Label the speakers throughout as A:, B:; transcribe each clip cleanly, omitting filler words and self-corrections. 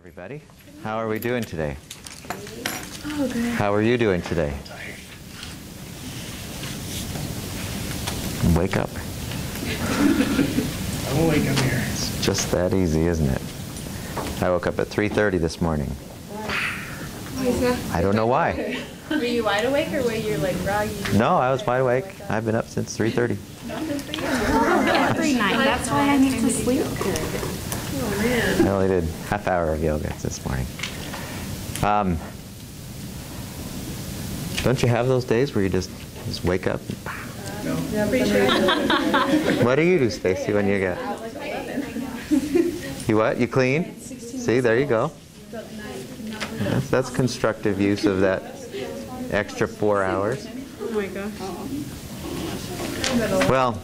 A: Everybody, how are we doing today?
B: Oh, good.
A: How are you doing today? Wake up.
C: I'm awake up here.
A: It's just that easy, isn't it? I woke up at 3:30 this morning.
B: Why is that?
A: I don't know why.
B: Were you wide awake or were you like groggy?
A: No, I was wide awake. I've been up since 3:30.
B: Every night. That's why I need to sleep good. Oh, man.
A: I only did half hour of yoga this morning. Don't you have those days where you just wake up?
C: No.
B: Yeah, pretty sure.
A: What do you do, Stacy, when you get? You what? You clean? See, there you go. That's constructive use of that extra 4 hours.
B: Oh my gosh.
A: Well,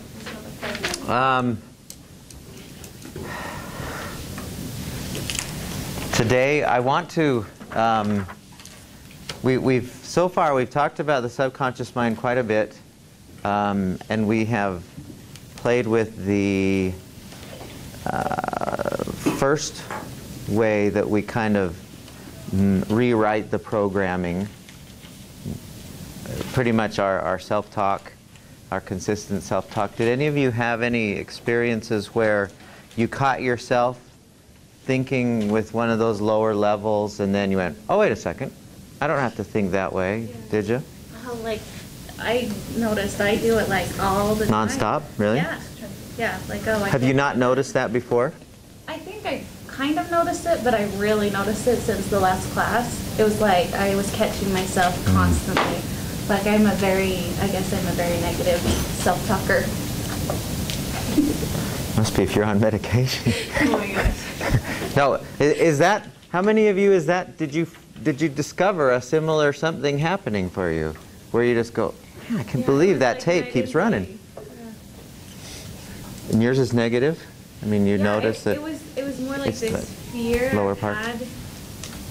A: today I want to, we've so far we've talked about the subconscious mind quite a bit, and we have played with the first way that we kind of rewrite the programming, pretty much our self-talk, our consistent self-talk. Did any of you have any experiences where you caught yourself thinking with one of those lower levels and then you went, oh, wait a second, I don't have to think that way,
B: Yeah.
A: did you?
D: Like, I noticed I do it like all the time.
A: Non-stop, really?
D: Yeah. Yeah, like, oh, I
A: Have you not noticed that before?
D: I think I kind of noticed it, but I really noticed it since the last class. It was like I was catching myself constantly. Like I guess I'm a very negative self-talker.
A: Must be if you're on medication.
B: Oh my gosh.
A: No, is that, how many of you is that, did you discover a similar something happening for you? Where you just go, I can't believe that tape keeps running. And yours is negative? I mean, you notice that
D: it was more like
A: it's
D: this
A: the
D: fear
A: lower
D: I've
A: part.
D: had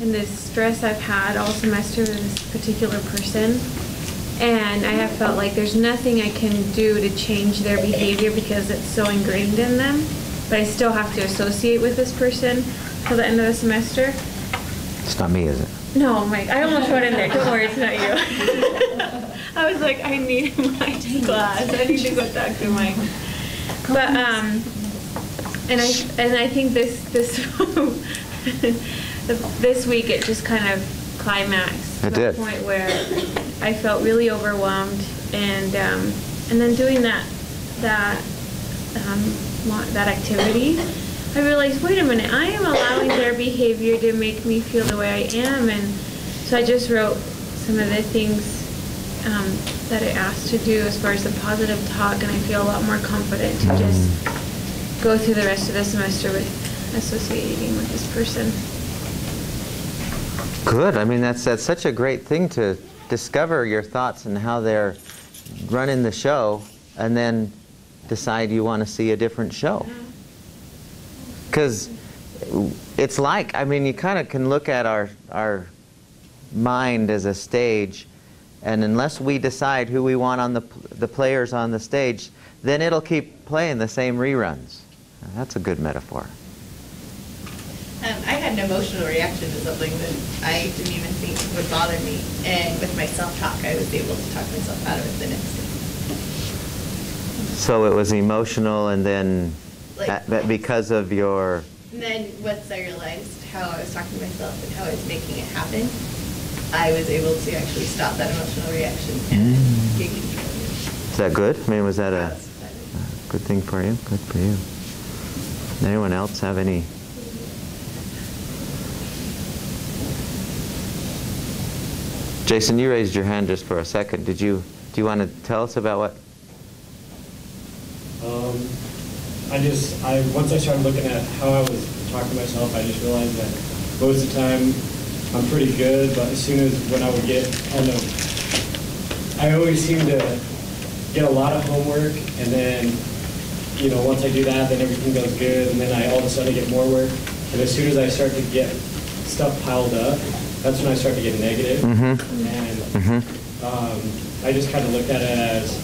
D: and this stress I've had all semester with this particular person. And I have felt like there's nothing I can do to change their behavior because it's so ingrained in them. But I still have to associate with this person till the end of the semester.
A: It's not me, is it?
D: No, Mike, I almost wrote in there. Don't worry, it's not you. I was like, I need my class. I need to go talk to Mike. But and I think this this week it just kind of climaxed to the point where I felt really overwhelmed, and then doing that activity, I realized, wait a minute, I am allowing their behavior to make me feel the way I am, and so I just wrote some of the things that I asked to do as far as the positive talk, and I feel a lot more confident to just go through the rest of the semester with associating with this person.
A: Good. I mean, that's such a great thing to discover your thoughts and how they're running the show, and then decide you want to see a different show. Because it's like, I mean, you kind of can look at our mind as a stage, and unless we decide who we want on the players on the stage, then it'll keep playing the same reruns. That's a good metaphor.
E: I had an emotional reaction to something that I didn't even think would bother me, and with my self-talk, I was able to talk myself out of it the next day.
A: So it was emotional, and then because of your...
E: And then once I realized how I was talking to myself and how I was making it happen, I was able to actually stop that emotional reaction and gain control of it.
A: Is that good? I mean, was that a good thing for you? Good for you. Anyone else have any? Jason, you raised your hand just for a second. Do you want to tell us about what?
C: Once I started looking at how I was talking to myself, I just realized that most of the time I'm pretty good, but as soon as when I would get, I always seem to get a lot of homework, and then, once I do that, then everything goes good, and then all of a sudden I get more work, and as soon as I start to get stuff piled up, that's when I start to get negative. And I just kind of looked at it as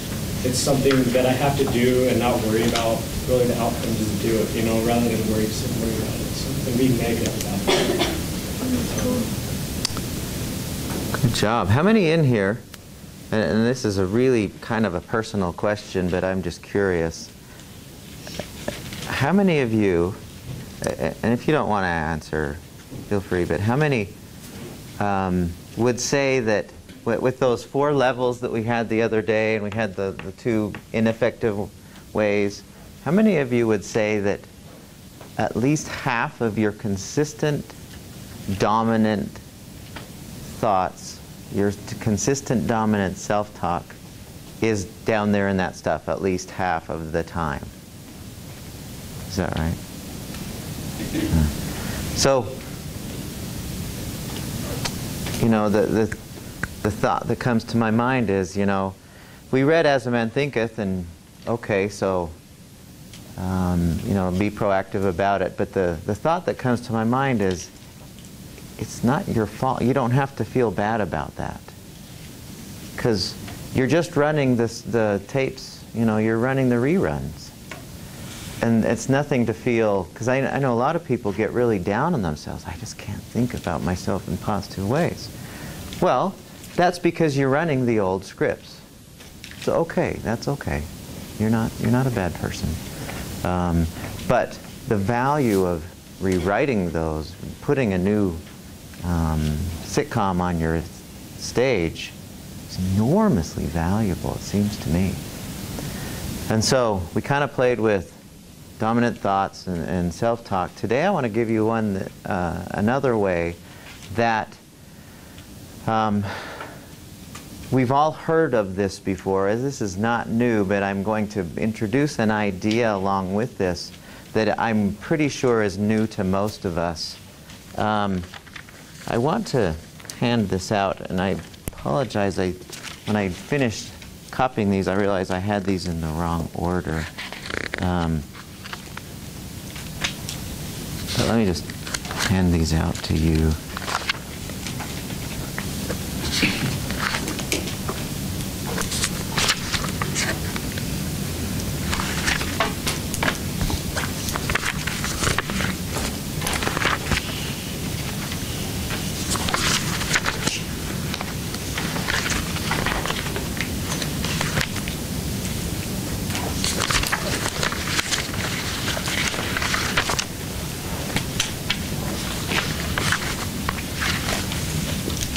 C: it's something that I have to do and not worry about really the outcome, just do it, rather than worry about it and being negative about it.
A: Good job. How many in here, and this is a really kind of a personal question, but I'm just curious. How many of you, and if you don't want to answer, feel free, but how many would say that with those 4 levels that we had the other day, and we had the 2 ineffective ways, how many of you would say that at least half of your consistent, dominant thoughts, your consistent, dominant self-talk is down there in that stuff at least half of the time? Is that right? So, you know, the thought that comes to my mind is, you know, we read As a Man Thinketh, and okay, so, you know, be proactive about it. But the thought that comes to my mind is, it's not your fault. You don't have to feel bad about that. Because you're just running the tapes, you know, you're running the reruns. And it's nothing to feel, because I know a lot of people get really down on themselves. I just can't think about myself in positive ways. Well, that's because you're running the old scripts. So okay, that's okay. You're not a bad person. But the value of rewriting those, putting a new sitcom on your stage is enormously valuable, it seems to me. And so we kind of played with dominant thoughts and self-talk. Today I want to give you one that, another way that we've all heard of this before. This is not new, but I'm going to introduce an idea along with this that I'm pretty sure is new to most of us. I want to hand this out, and I apologize. When I finished copying these, I realized I had these in the wrong order. But let me just hand these out to you.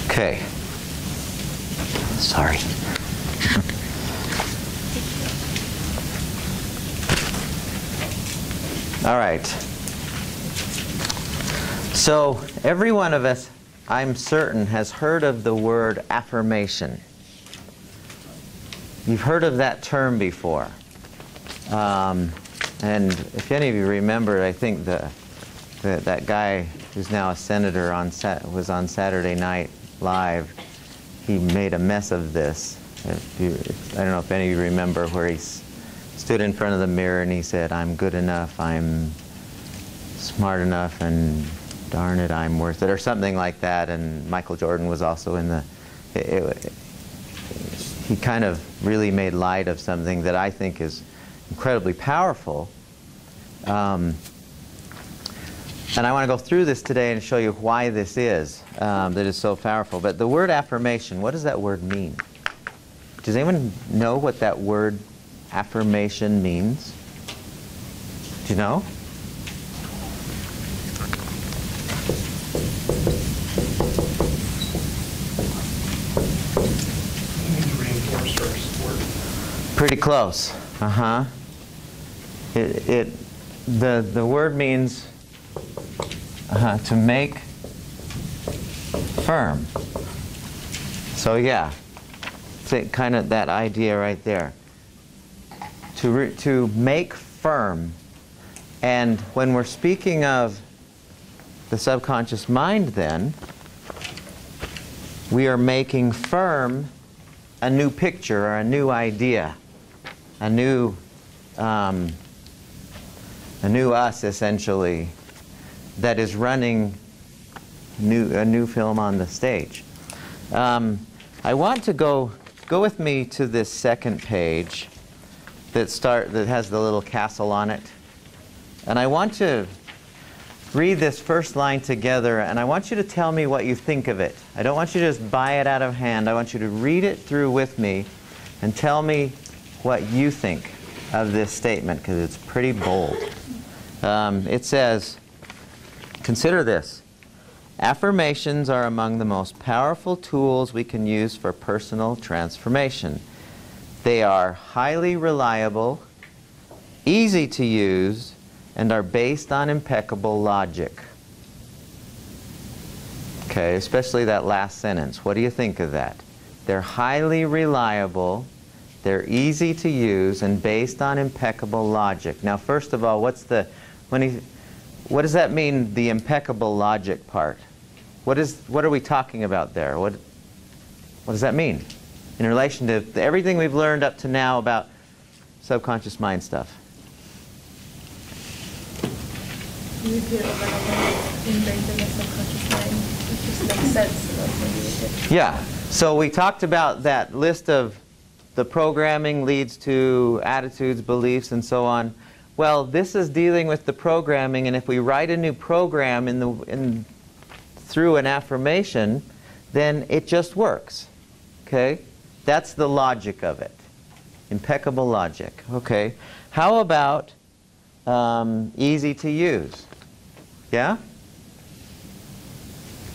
A: Okay. Sorry. All right. So every one of us, I'm certain, has heard of the word affirmation. You've heard of that term before. And if any of you remember, I think that guy who's now a senator was on Saturday Night Live. He made a mess of this. I don't know if any of you remember, where he stood in front of the mirror and he said, "I'm good enough, I'm smart enough, and darn it, I'm worth it," or something like that. And Michael Jordan was also in he kind of really made light of something that I think is incredibly powerful. And I want to go through this today and show you why this is, that is so powerful. But the word affirmation, what does that word mean? Does anyone know what that word affirmation means? Do you know?
F: Reinforce or support.
A: Pretty close. Uh-huh. The word means to make firm. So yeah, it's kind of that idea right there. To make firm. And when we're speaking of the subconscious mind, then we are making firm a new picture or a new idea, a new us, essentially, that is running a new film on the stage. I want to go with me to this second page that has the little castle on it, and I want to read this first line together, and I want you to tell me what you think of it. I don't want you to just buy it out of hand. I want you to read it through with me and tell me what you think of this statement, because it's pretty bold. It says, consider this. Affirmations are among the most powerful tools we can use for personal transformation. They are highly reliable, easy to use, and are based on impeccable logic. Okay, especially that last sentence. What do you think of that? They're highly reliable, they're easy to use, and based on impeccable logic. Now, first of all, what does that mean, the impeccable logic part? What are we talking about there? What does that mean in relation to everything we've learned up to now about subconscious mind stuff?
G: You feel that ingrained in the subconscious mind. It just makes sense. And that's what you did.
A: Yeah. So we talked about that list of the programming leads to attitudes, beliefs, and so on. Well, this is dealing with the programming, and if we write a new program through an affirmation, then it just works. Okay? That's the logic of it. Impeccable logic. Okay. How about easy to use? Yeah?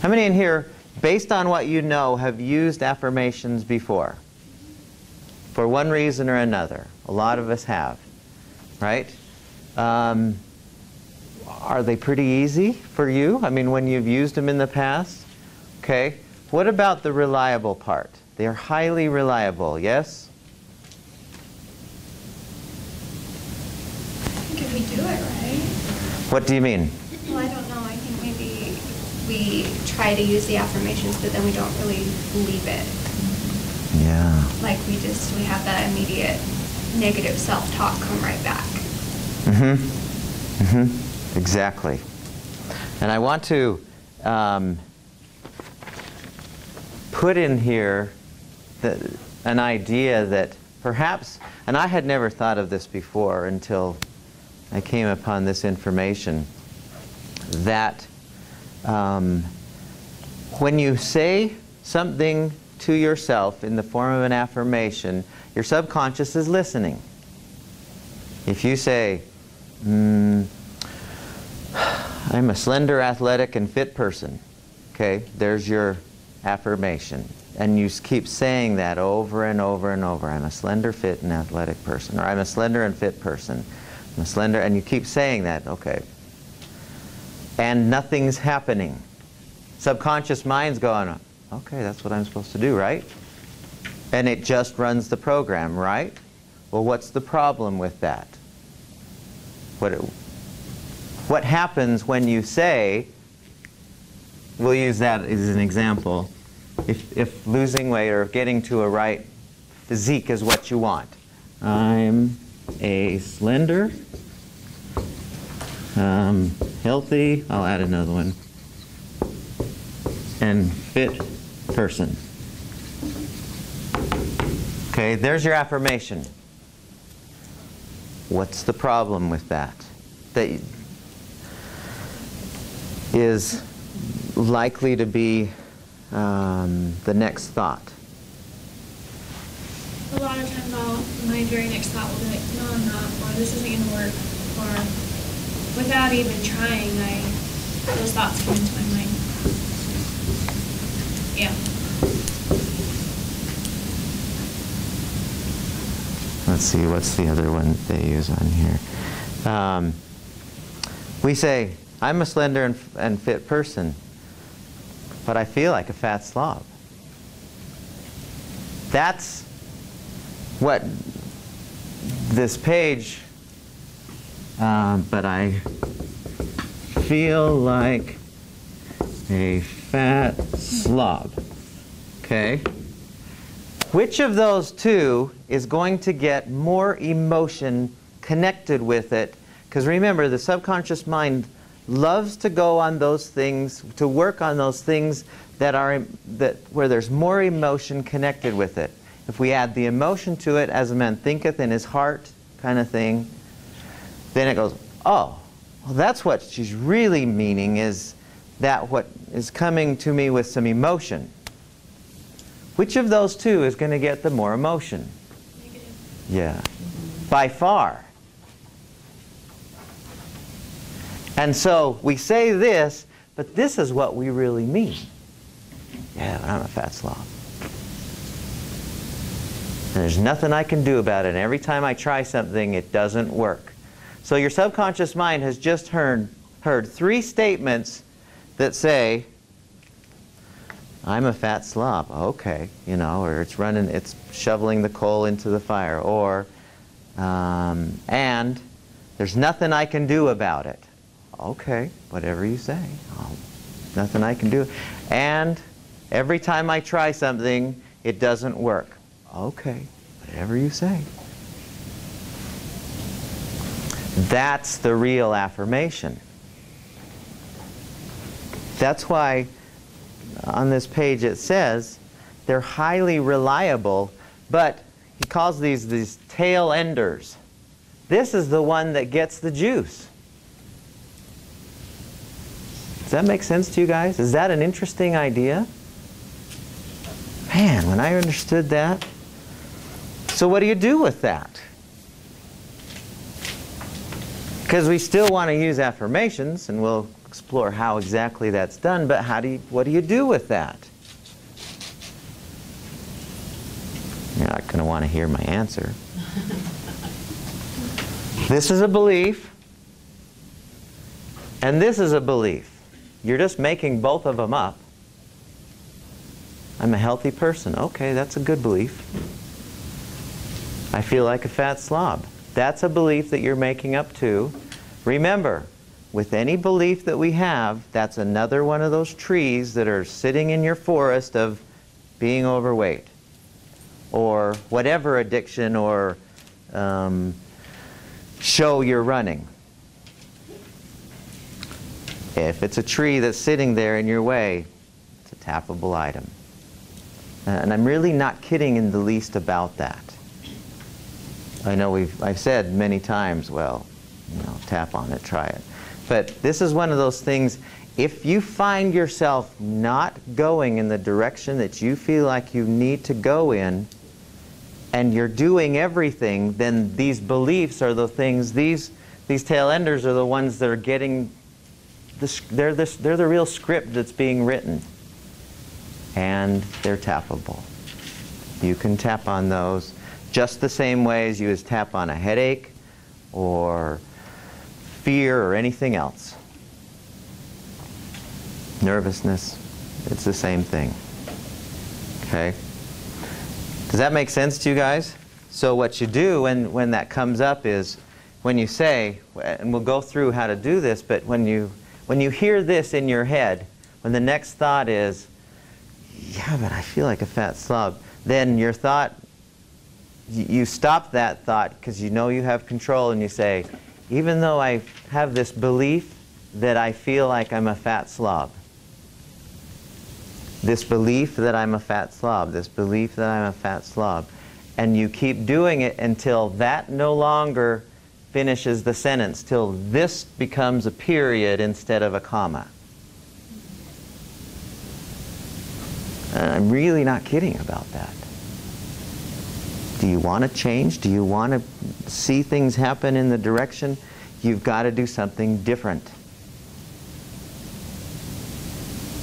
A: How many in here, based on what you know, have used affirmations before? For one reason or another. A lot of us have. Right? Are they pretty easy for you? I mean, when you've used them in the past? Okay. What about the reliable part? They are highly reliable, yes?
B: I think if we do it right.
A: What do you mean?
H: Well, I don't know. I think maybe we try to use the affirmations, but then we don't really believe it.
A: Yeah.
H: Like we have that immediate negative self-talk come right back.
A: Mm-hmm. Mm-hmm. Exactly. And I want to put in here an idea that perhaps, and I had never thought of this before until I came upon this information, that when you say something to yourself in the form of an affirmation, your subconscious is listening. If you say, I'm a slender, athletic, and fit person, okay, there's your affirmation. And you keep saying that over and over and over. I'm a slender, fit, and athletic person. Or I'm a slender and fit person. I'm a slender, and you keep saying that, okay. And nothing's happening. Subconscious mind's going, okay, that's what I'm supposed to do, right? And it just runs the program, right? Well, what's the problem with that? What happens when you say, we'll use that as an example, if losing weight or getting to a right physique is what you want. I'm a slender, healthy, I'll add another one, and fit person. Okay, there's your affirmation. What's the problem with that? That is likely to be the next thought.
G: A lot of times my very next thought will be like, no, I'm not, or this isn't going to work, or without even trying, those thoughts come into my mind. Yeah.
A: Let's see, what's the other one they use on here? We say, I'm a slender and fit person, but I feel like a fat slob. That's what this page, but I feel like a fat slob. Okay? Which of those two is going to get more emotion connected with it? Because remember, the subconscious mind loves to go on those things, to work on those things where there's more emotion connected with it. If we add the emotion to it, as a man thinketh in his heart kind of thing, then it goes, oh, well, that's what she's really meaning, is that what is coming to me with some emotion. Which of those two is going to get the more emotion?
G: Negative.
A: Yeah, by far. And so we say this, but this is what we really mean. Yeah, but I'm a fat slob. And there's nothing I can do about it. And every time I try something, it doesn't work. So your subconscious mind has just heard 3 statements that say, I'm a fat slob. Okay, you know, or it's shoveling the coal into the fire, or and there's nothing I can do about it. Okay, whatever you say. Nothing I can do. And every time I try something, it doesn't work. Okay, whatever you say. That's the real affirmation. That's why on this page it says they're highly reliable, but he calls these tail enders. This is the one that gets the juice. Does that make sense to you guys? Is that an interesting idea? Man, when I understood that. So what do you do with that? Because we still want to use affirmations, and we'll explore how exactly that's done, but what do you do with that? You're not going to want to hear my answer. This is a belief, and this is a belief. You're just making both of them up. I'm a healthy person. Okay, that's a good belief. I feel like a fat slob. That's a belief that you're making up too. Remember, with any belief that we have, that's another one of those trees that are sitting in your forest of being overweight, or whatever addiction or show you're running. If it's a tree that's sitting there in your way, it's a tappable item. And I'm really not kidding in the least about that. I know I've said many times, well, you know, tap on it, try it. But this is one of those things, if you find yourself not going in the direction that you feel like you need to go in, and you're doing everything, then these beliefs are the things, these tail enders are the ones that are getting, they're the real script that's being written. And they're tappable. You can tap on those just the same way as you would tap on a headache or fear or anything else. Nervousness, it's the same thing. Okay? Does that make sense to you guys? So what you do when that comes up is, when you say, and we'll go through how to do this, but when you hear this in your head, when the next thought is, yeah, but I feel like a fat slob, then your thought, you stop that thought because you know you have control, and you say, even though I have this belief that I feel like I'm a fat slob, this belief that I'm a fat slob, this belief that I'm a fat slob, and you keep doing it until that no longer finishes the sentence, till this becomes a period instead of a comma. And I'm really not kidding about that. Do you want to change? Do you want to see things happen in the direction? You've got to do something different.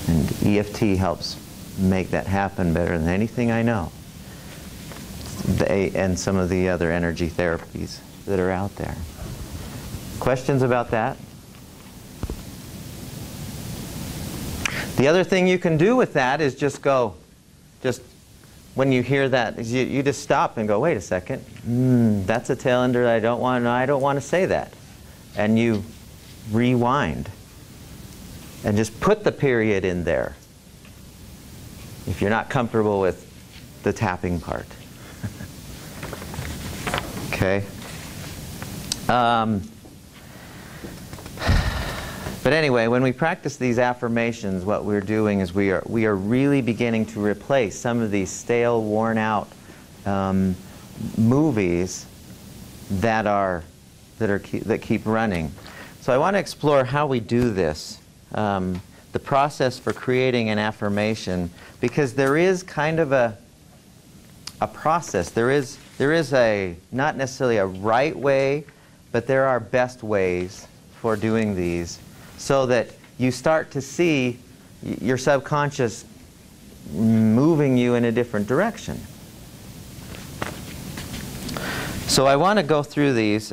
A: And EFT helps make that happen better than anything I know. And some of the other energy therapies that are out there. Questions about that? The other thing you can do with that is just when you hear that, you just stop and go, wait a second, that's a tail ender I don't want to say that. And you rewind and just put the period in there if you're not comfortable with the tapping part. Okay? But anyway, when we practice these affirmations, what we're doing is we are really beginning to replace some of these stale, worn-out movies that keep running. So I want to explore how we do this, the process for creating an affirmation, because there is kind of a process. There is a, not necessarily a right way, but there are best ways for doing these, so that you start to see your subconscious moving you in a different direction. So I want to go through these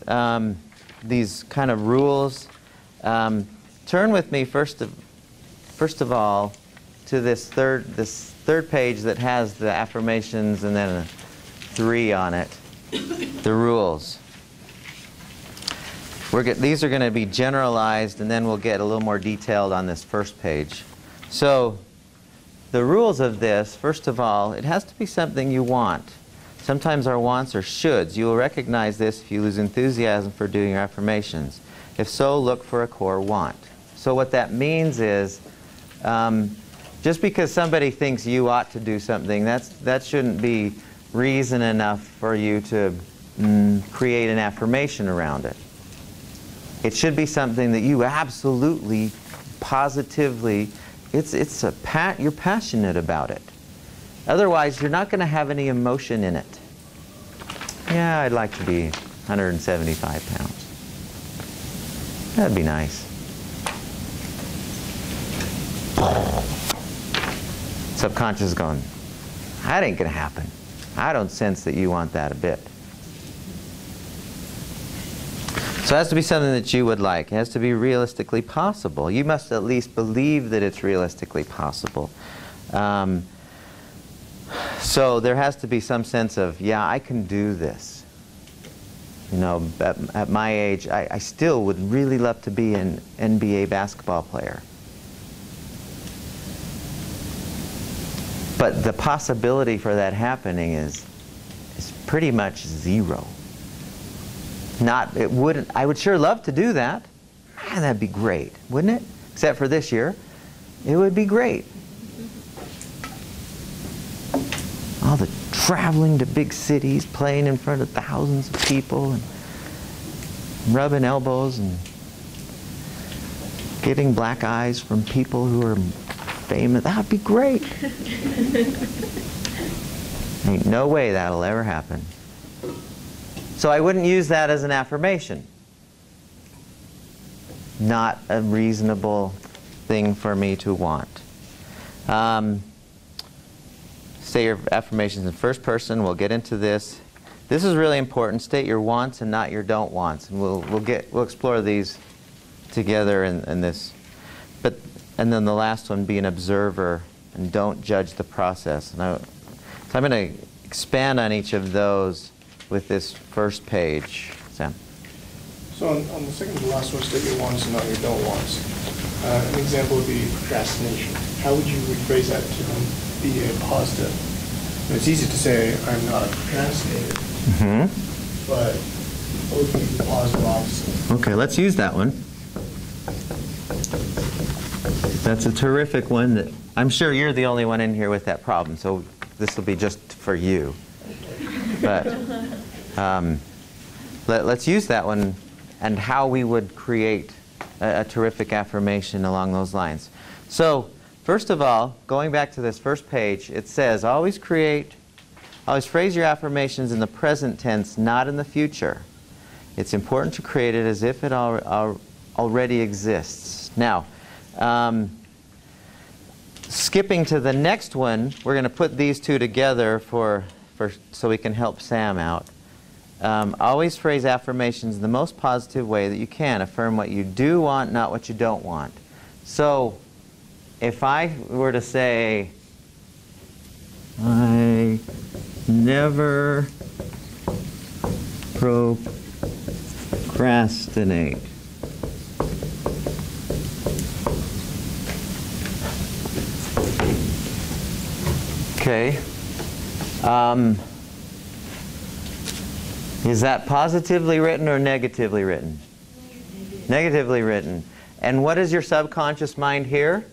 A: kind of rules. Turn with me first of all to this third page that has the affirmations and then a 3 on it, the rules. These are going to be generalized, and then we'll get a little more detailed on this first page. So the rules of this, first of all, it has to be something you want. Sometimes our wants are shoulds. You will recognize this if you lose enthusiasm for doing your affirmations. If so, look for a core want. So what that means is, just because somebody thinks you ought to do something, that shouldn't be reason enough for you to create an affirmation around it. It should be something that you absolutely, positively, you're passionate about it. Otherwise, you're not going to have any emotion in it. Yeah, I'd like to be 175 pounds. That'd be nice. Subconscious is going, that ain't going to happen. I don't sense that you want that a bit. So it has to be something that you would like. It has to be realistically possible. You must at least believe that it's realistically possible. So there has to be some sense of, yeah, I can do this. You know, at my age, I still would really love to be an NBA basketball player. But the possibility for that happening is pretty much zero. I would sure love to do that. Man, that'd be great, wouldn't it? Except for this year, it would be great. All the traveling to big cities, playing in front of thousands of people, and rubbing elbows, and getting black eyes from people who are famous. That would be great. Ain't no way that'll ever happen. So I wouldn't use that as an affirmation. Not a reasonable thing for me to want. Say your affirmations in first person. Then get into this. This is really important. State your wants and not your don't wants. And we'll explore these together in this. And then the last one, be an observer and don't judge the process. So I'm going to expand on each of those with this first page. Sam.
F: So on the second to last one, state your wants and not your don't wants. An example would be procrastination. How would you rephrase that to be a positive? And it's easy to say, I'm not a procrastinator. Mm-hmm. But what would be the positive opposite?
A: Okay, let's use that one. That's a terrific one. That I'm sure you're the only one in here with that problem, so this will be just for you. But let's use that one and how we would create a terrific affirmation along those lines. So first of all, going back to this first page, it says always phrase your affirmations in the present tense, not in the future. It's important to create it as if it already exists. Now, skipping to the next one, we're going to put these two together so we can help Sam out. Always phrase affirmations in the most positive way that you can. Affirm what you do want, not what you don't want. So if I were to say, I never procrastinate. Okay. Is that positively written or negatively written? Negatively written. And what does your subconscious mind hear?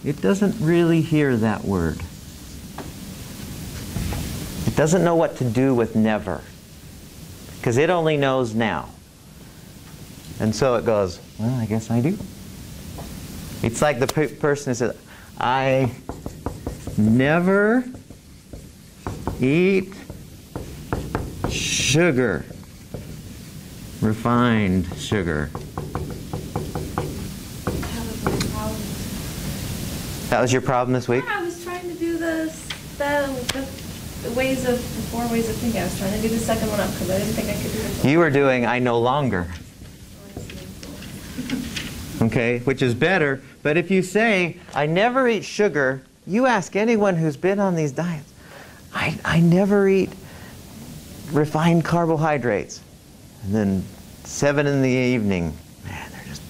A: It doesn't really hear that word. It doesn't know what to do with never, because it only knows now. And so it goes, well, I guess I do. It's like the person who says, I never eat sugar, refined sugar. That was your problem this week?
I: Yeah, I was trying to do the 4 ways of thinking. I was trying to do the second one up because I didn't think I could do it.
A: You were doing I no longer. Okay, which is better. But if you say, I never eat sugar, you ask anyone who's been on these diets, I never eat refined carbohydrates. And then 7 in the evening, man, they're just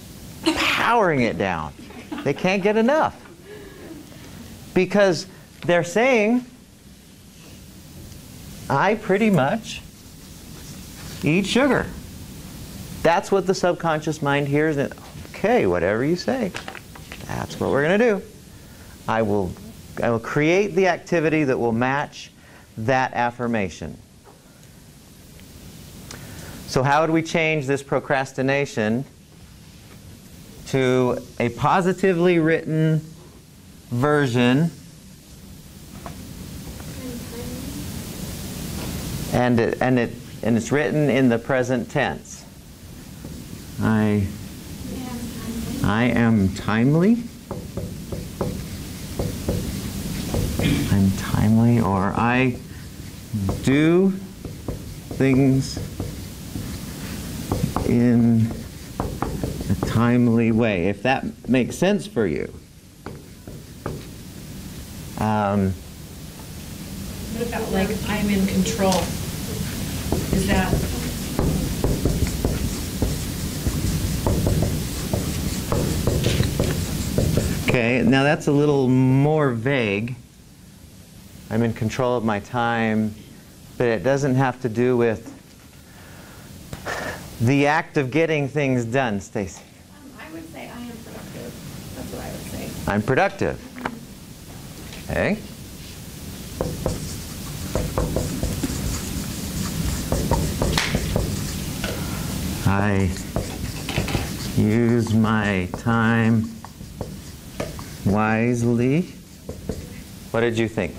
A: powering it down. They can't get enough. Because they're saying, I pretty much eat sugar. That's what the subconscious mind hears. And, okay, whatever you say, that's what we're going to do. I will create the activity that will match that affirmation. So how would we change this procrastination to a positively written version, and it's written in the present tense? I am timely. I'm timely, or I do things in a timely way, if that makes sense for you.
J: What about like I'm in control? Is that?
A: Okay, now that's a little more vague. I'm in control of my time, but it doesn't have to do with the act of getting things done, Stacy.
H: I would say I am productive. That's what I would say.
A: I'm productive. Okay. I use my time wisely. What did you think?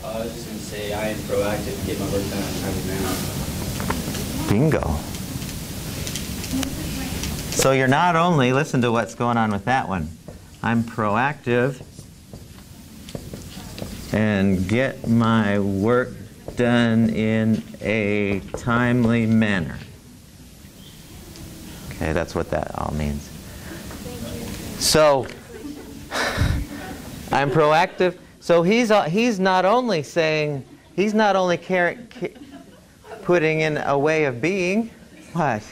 K: I was just going to say I am proactive, get my work done in a timely manner.
A: Bingo. So you're not only, listen to what's going on with that one. I'm proactive and get my work done in a timely manner. Okay, that's what that all means. So, I'm proactive. So he's not only saying, he's not only putting in a way of being. What?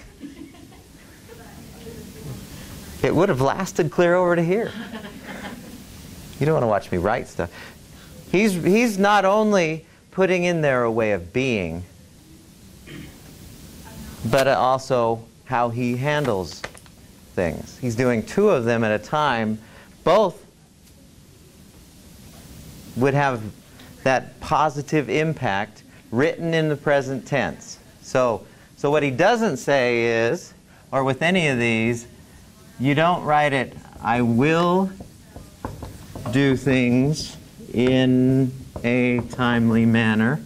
A: It would have lasted clear over to here. You don't want to watch me write stuff. He's not only putting in there a way of being, but also how he handles things. He's doing 2 of them at a time. Both would have that positive impact written in the present tense. So what he doesn't say is, or with any of these, you don't write it, I will do things in a timely manner.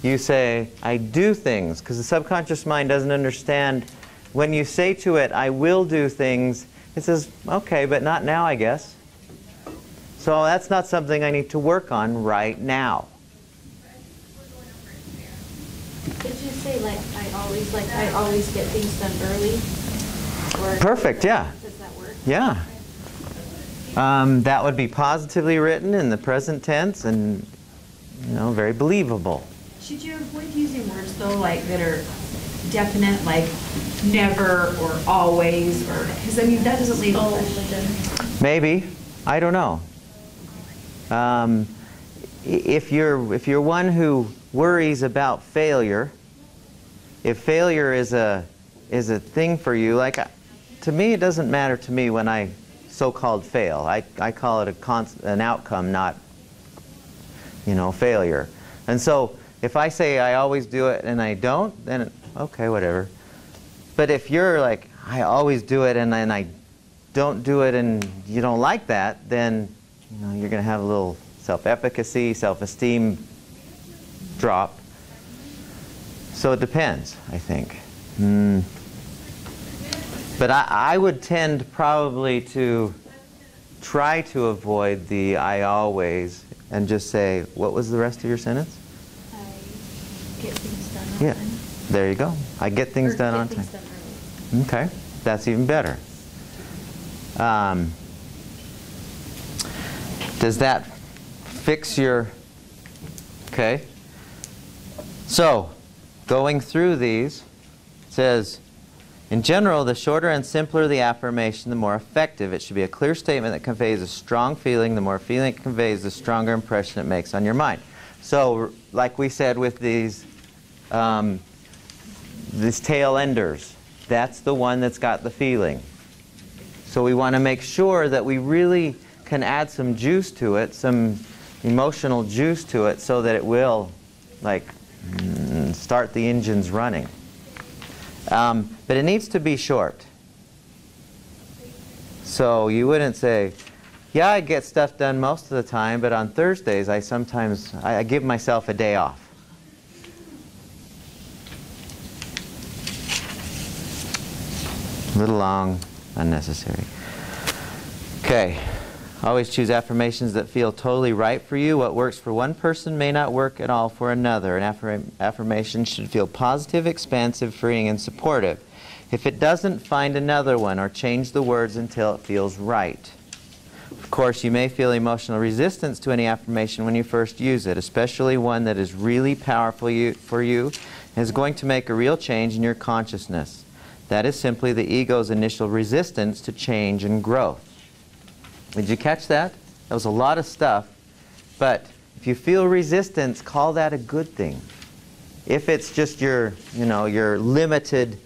A: You say, I do things, because the subconscious mind doesn't understand. When you say to it, I will do things, it says, okay, but not now, I guess. So that's not something I need to work on right now.
B: Did you say I always get things done early? Or
A: Perfect, yeah.
B: Does that work?
A: Yeah. That would be positively written in the present tense and, very believable.
J: Should you avoid using words though, like that are definite, like never or always, or because that doesn't leave a question.
A: Maybe. I don't know. If you're one who worries about failure, if failure is a thing for you, like to me, it doesn't matter to me when I so-called fail. I call it an outcome, not failure. And so if I say I always do it and I don't, then okay, whatever. But if you're like, I always do it and then I don't do it and you don't like that, then you're going to have a little self-efficacy, self-esteem drop. So it depends, I think. But I would tend probably to try to avoid the I always and just say, what was the rest of your sentence?
B: I get things done on
A: Yeah,
B: time.
A: there you go. I get things done on time. Okay, that's even better. Does that fix your... Okay. So, going through these, it says, in general, the shorter and simpler the affirmation, the more effective. It should be a clear statement that conveys a strong feeling. The more feeling it conveys, the stronger impression it makes on your mind. So, like we said with these tail enders, that's the one that's got the feeling. So we want to make sure that we really can add some juice to it, some emotional juice to it, so that it will, like, start the engines running. But it needs to be short. So you wouldn't say, yeah, I get stuff done most of the time, but on Thursdays I give myself a day off. A little long, unnecessary. Okay. Always choose affirmations that feel totally right for you. What works for one person may not work at all for another. An affirmation should feel positive, expansive, freeing, and supportive. If it doesn't, find another one or change the words until it feels right. Of course, you may feel emotional resistance to any affirmation when you first use it, especially one that is really powerful for you and is going to make a real change in your consciousness. That is simply the ego's initial resistance to change and growth. Did you catch that? That was a lot of stuff. But if you feel resistance, call that a good thing. If it's just your limited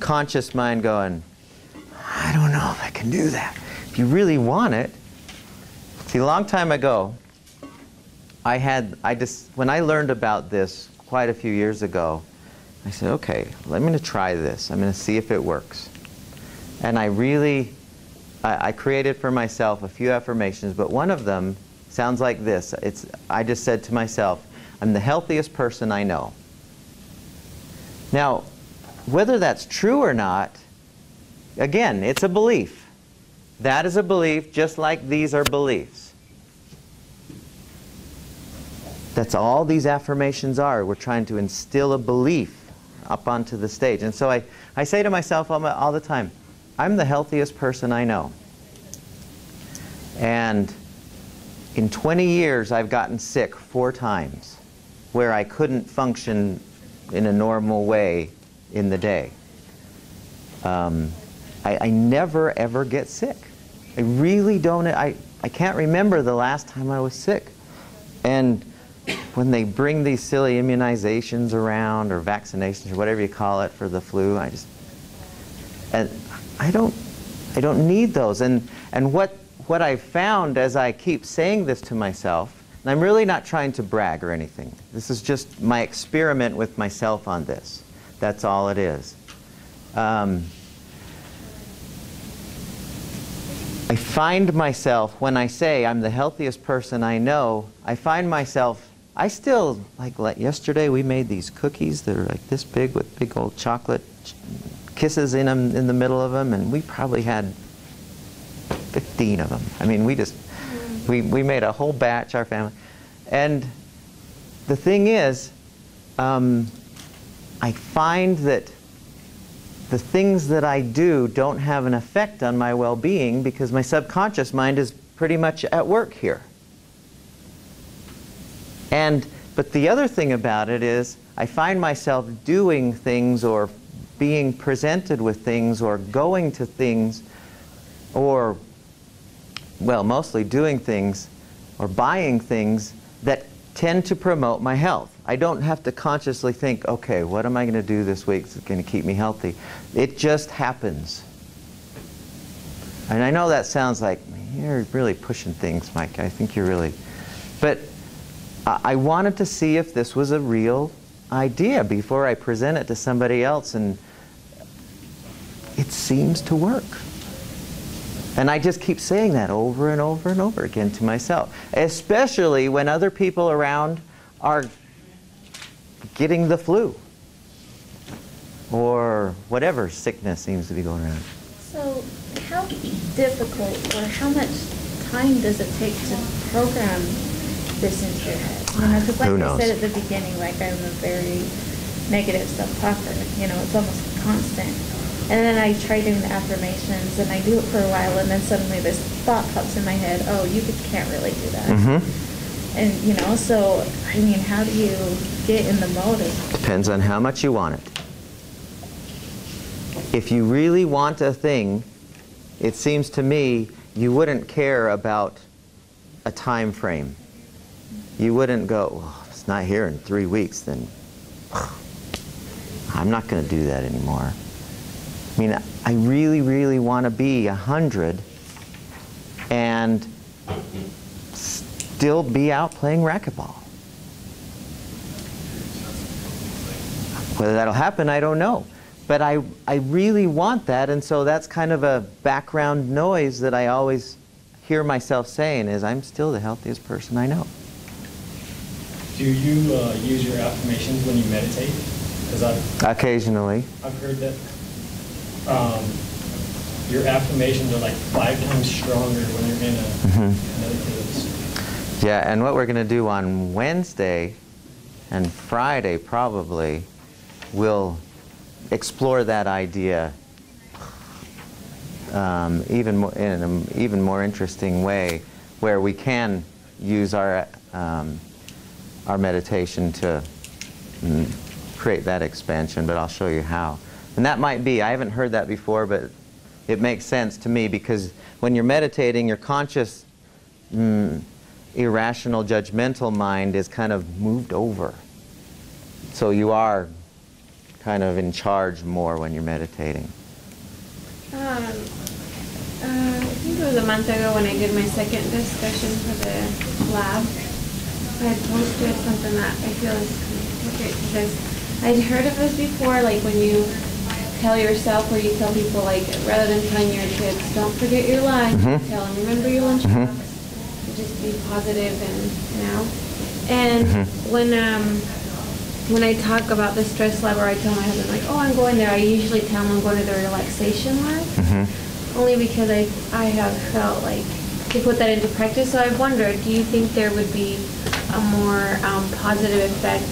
A: conscious mind going, I don't know if I can do that. If you really want it, see, a long time ago, when I learned about this quite a few years ago, I said, okay, I'm going to try this. I'm going to see if it works. And I created for myself a few affirmations, but one of them sounds like this. I just said to myself, I'm the healthiest person I know. Now, whether that's true or not, again, it's a belief. That is a belief, just like these are beliefs. That's all these affirmations are. We're trying to instill a belief up onto the stage. And so I say to myself all the time, I'm the healthiest person I know. And in 20 years, I've gotten sick 4 times where I couldn't function in a normal way in the day. I never, ever get sick. I really don't. I can't remember the last time I was sick. And when they bring these silly immunizations around, or vaccinations, or whatever you call it, for the flu, I don't need those. And what I've found as I keep saying this to myself, and I'm really not trying to brag or anything. This is just my experiment with myself on this. That's all it is. I find myself, when I say I'm the healthiest person I know, I find myself, I still, like yesterday we made these cookies that are like this big with big old chocolate kisses in them, in the middle of them, and we probably had 15 of them. I mean, we made a whole batch, our family. And the thing is, I find that the things that I do don't have an effect on my well-being because my subconscious mind is pretty much at work here. But the other thing about it is I find myself doing things or being presented with things or going to things or, well, mostly doing things or buying things that tend to promote my health. I don't have to consciously think, okay, what am I going to do this week that's going to keep me healthy? It just happens. And I know that sounds like, you're really pushing things, Mike. I think you're really... But I wanted to see if this was a real idea before I present it to somebody else and it seems to work. And I just keep saying that over and over and over again to myself, especially when other people around are getting the flu or whatever sickness seems to be going around.
B: So how difficult or how much time does it take to program this into your head? You know, because like
A: Who
B: I
A: knows?
B: said at the beginning, like I'm a very negative self-talker. You know, it's almost constant. And then I try doing the affirmations, and I do it for a while, and then suddenly this thought pops in my head, oh, you can't really do that.
A: Mm-hmm.
B: And, you know, so, I mean, how do you get in the mode of...
A: Depends on how much you want it. If you really want a thing, it seems to me you wouldn't care about a time frame. You wouldn't go, well, if it's not here in 3 weeks, then I'm not going to do that anymore. I mean, I really, really want to be 100 and still be out playing racquetball. Whether that'll happen, I don't know. But I really want that, and so that's kind of a background noise that I always hear myself saying is, I'm still the healthiest person I know.
C: Do you use your affirmations when you meditate? Because
A: Occasionally.
C: I've heard that your affirmations are like 5 times stronger when you're in a meditative state.
A: Yeah, and what we're going to do on Wednesday and Friday probably, we'll explore that idea even more, in an even more interesting way, where we can use our meditation to create that expansion, but I'll show you how. And that might be, I haven't heard that before, but it makes sense to me, because when you're meditating, your conscious, irrational, judgmental mind is kind of moved over. So you are kind of in charge more when you're meditating.
D: I think it was a month ago when I did my second discussion for the lab. I had posted something that I feel is appropriate to this. I'd heard of this before, like when you tell yourself, or you tell people, like, rather than telling your kids, don't forget your lunch, tell them, remember your lunchbox, just be positive and, you know. And when I talk about the stress lab, or I tell my husband, like, oh, I'm going there, I usually tell him I'm going to the relaxation lab, only because I have felt like to put that into practice. So I've wondered, do you think there would be a more positive effect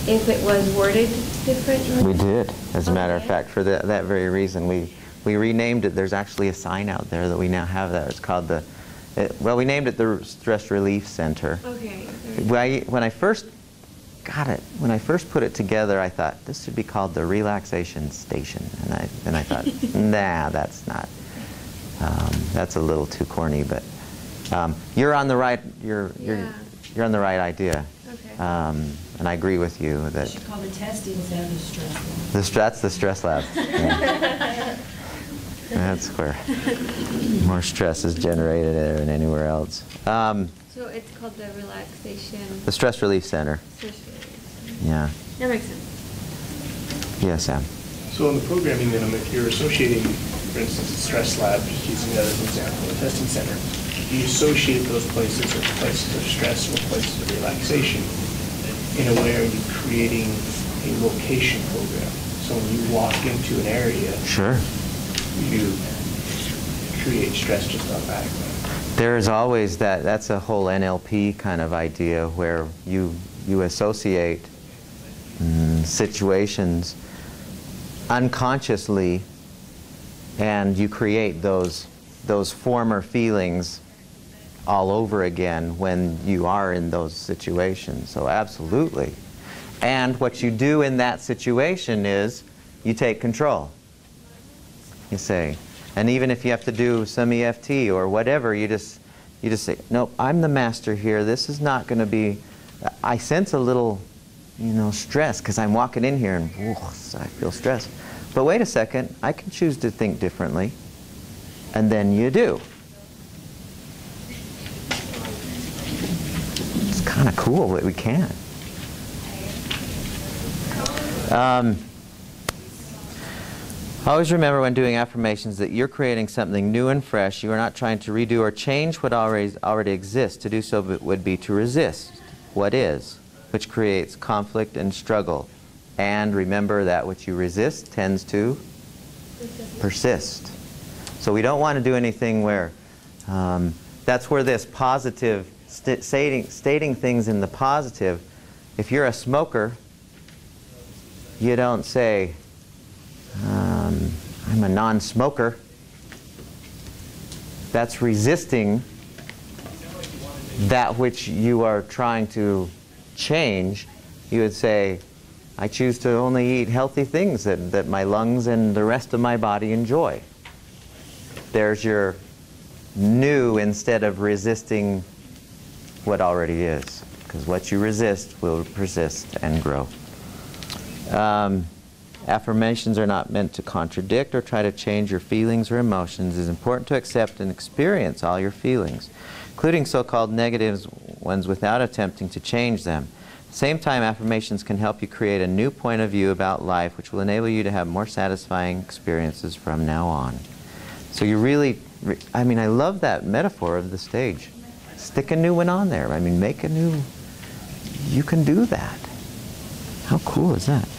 D: if it was worded differently?
A: We did, as a matter of fact, for that very reason. We renamed it. There's actually a sign out there that we now have there. It's called well, we named it the Stress Relief Center.
D: Okay.
A: When I first got it, when I first put it together, I thought this should be called the Relaxation Station. And then I thought, nah, that's not. That's a little too corny, but you're on the right. You're on the right idea.
D: Okay.
A: And I agree with you that.
J: You should call the testing center the stress lab.
A: That's the stress lab. Yeah. That's where more stress is generated there than anywhere else.
D: So it's called the relaxation.
A: The Stress Relief Center.
D: Stress relief.
A: Yeah.
D: That makes sense.
A: Yeah, Sam.
F: So in the programming, then, if you're associating, for instance, the stress lab, just using that as an example, the testing center, you associate those places as places of stress or places of relaxation. In a way, are you creating a location program? So when you walk into an area,
A: Sure.
F: you create stress just automatically.
A: There's always that's a whole NLP kind of idea where you associate situations unconsciously, and you create those former feelings all over again when you are in those situations. So absolutely. And what you do in that situation is you take control. You say, and even if you have to do some EFT or whatever, you just say, no, I'm the master here. This is not going to be, I sense a little, stress because I'm walking in here and I feel stressed. But wait a second, I can choose to think differently. And then you do. It's kind of cool that we can. Always remember when doing affirmations that you're creating something new and fresh. You are not trying to redo or change what already exists. To do so would be to resist what is, which creates conflict and struggle. And remember that which you resist tends to persist. So we don't want to do anything where, that's where this positive, stating things in the positive. If you're a smoker, you don't say, I'm a non-smoker. That's resisting that which you are trying to change. You would say, I choose to only eat healthy things that my lungs and the rest of my body enjoy. There's your new instead of resisting what already is. Because what you resist will persist and grow. Affirmations are not meant to contradict or try to change your feelings or emotions. It is important to accept and experience all your feelings, including so-called negative ones, without attempting to change them. At the same time, affirmations can help you create a new point of view about life, which will enable you to have more satisfying experiences from now on. So you really, I mean, I love that metaphor of the stage. Stick a new one on there. I mean, make a new, you can do that. How cool is that?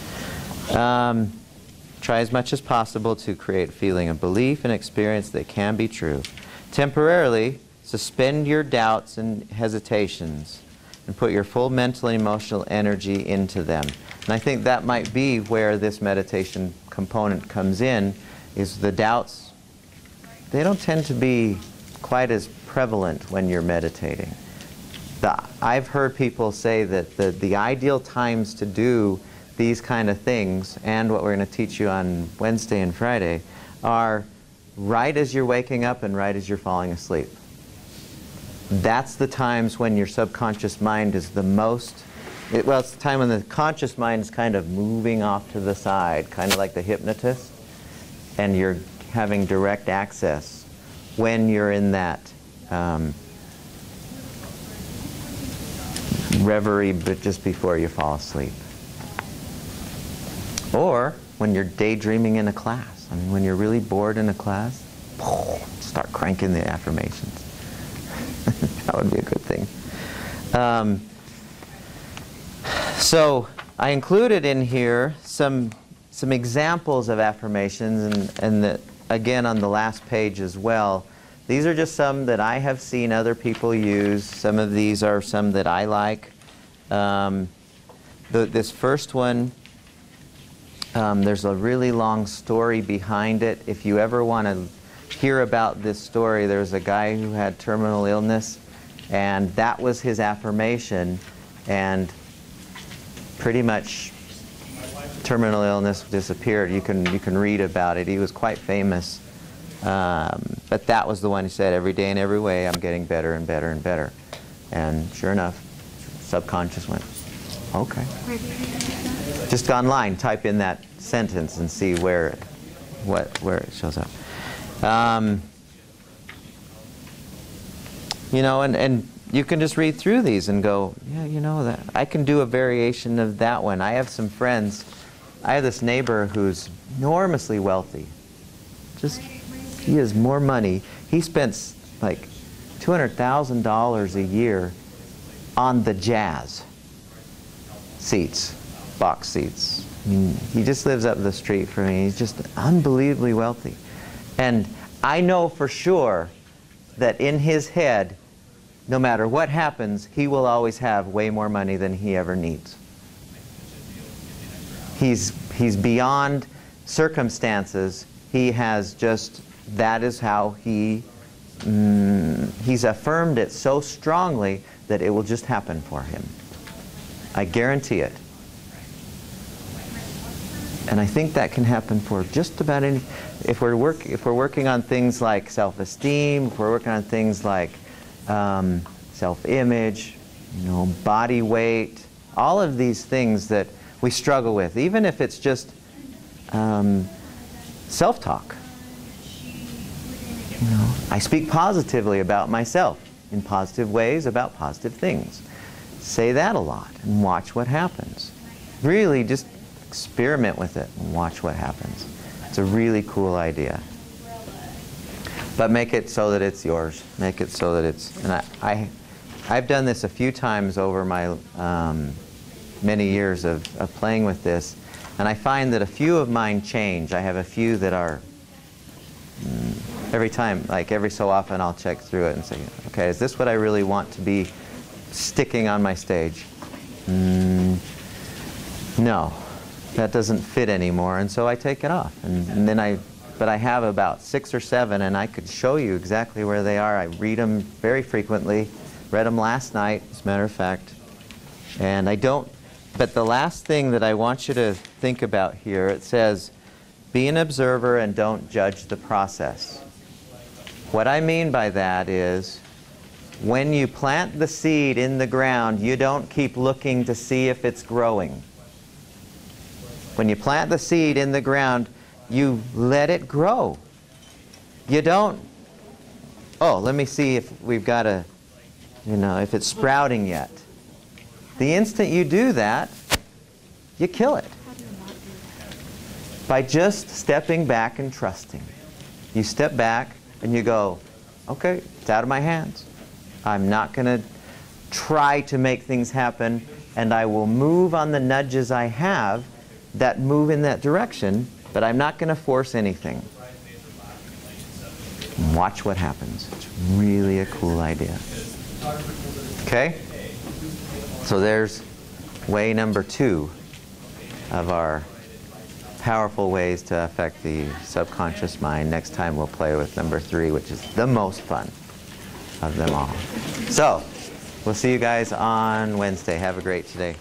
A: Try as much as possible to create a feeling of belief and experience that can be true. Temporarily, suspend your doubts and hesitations and put your full mental and emotional energy into them. And I think that might be where this meditation component comes in, is the doubts. They don't tend to be quite as prevalent when you're meditating. I've heard people say that the ideal times to do these kind of things, and what we're going to teach you on Wednesday and Friday, are right as you're waking up and right as you're falling asleep. That's the times when your subconscious mind is the most, well, it's the time when the conscious mind is kind of moving off to the side, kind of like the hypnotist, and you're having direct access when you're in that reverie, but just before you fall asleep. Or when you're daydreaming in a class. I mean, when you're really bored in a class, start cranking the affirmations. That would be a good thing. So I included in here some examples of affirmations, and again on the last page as well. These are just some that I have seen other people use. Some of these are some that I like. This first one, there's a really long story behind it. If you ever want to hear about this story, there's a guy who had terminal illness, and that was his affirmation, and pretty much terminal illness disappeared. You can read about it. He was quite famous, but that was the one he said, every day in every way I'm getting better and better and better. And sure enough, subconscious went, okay. Just online, type in that sentence and see where it shows up. You know, and you can just read through these and go, yeah, you know, that I can do a variation of that one. I have some friends. I have this neighbor who's enormously wealthy. Just, he has more money. He spends like $200,000 a year on the jazz seats, box seats. I mean, he just lives up the street from me. He's just unbelievably wealthy. And I know for sure that in his head, no matter what happens, he will always have way more money than he ever needs. He's beyond circumstances. He has just, that is how he's affirmed it so strongly that it will just happen for him. I guarantee it. And I think that can happen for just about any, if we're working on things like self-esteem, if we're working on things like self-image, you know, body weight, all of these things that we struggle with, even if it's just self-talk. You know, I speak positively about myself, in positive ways about positive things. Say that a lot and watch what happens. Really just experiment with it and watch what happens. It's a really cool idea. But make it so that it's yours. Make it so that it's, and I've done this a few times over my many years of playing with this, and I find that a few of mine change. I have a few that are, every time, like every so often I'll check through it and say, okay, is this what I really want to be sticking on my stage? No, that doesn't fit anymore, and so I take it off. And then but I have about 6 or 7, and I could show you exactly where they are. I read them very frequently. Read them last night, as a matter of fact. And I don't, but the last thing that I want you to think about here, it says, be an observer and don't judge the process. What I mean by that is, when you plant the seed in the ground, you don't keep looking to see if it's growing. When you plant the seed in the ground, you let it grow. You don't, oh, let me see if we've got a, if it's sprouting yet. The instant you do that, you kill it. By just stepping back and trusting. You step back and you go, okay, it's out of my hands. I'm not going to try to make things happen, and I will move on the nudges I have that move in that direction, but I'm not going to force anything. Watch what happens. It's really a cool idea. Okay? So there's way number 2 of our powerful ways to affect the subconscious mind. Next time we'll play with number 3, which is the most fun of them all. So, we'll see you guys on Wednesday. Have a great day.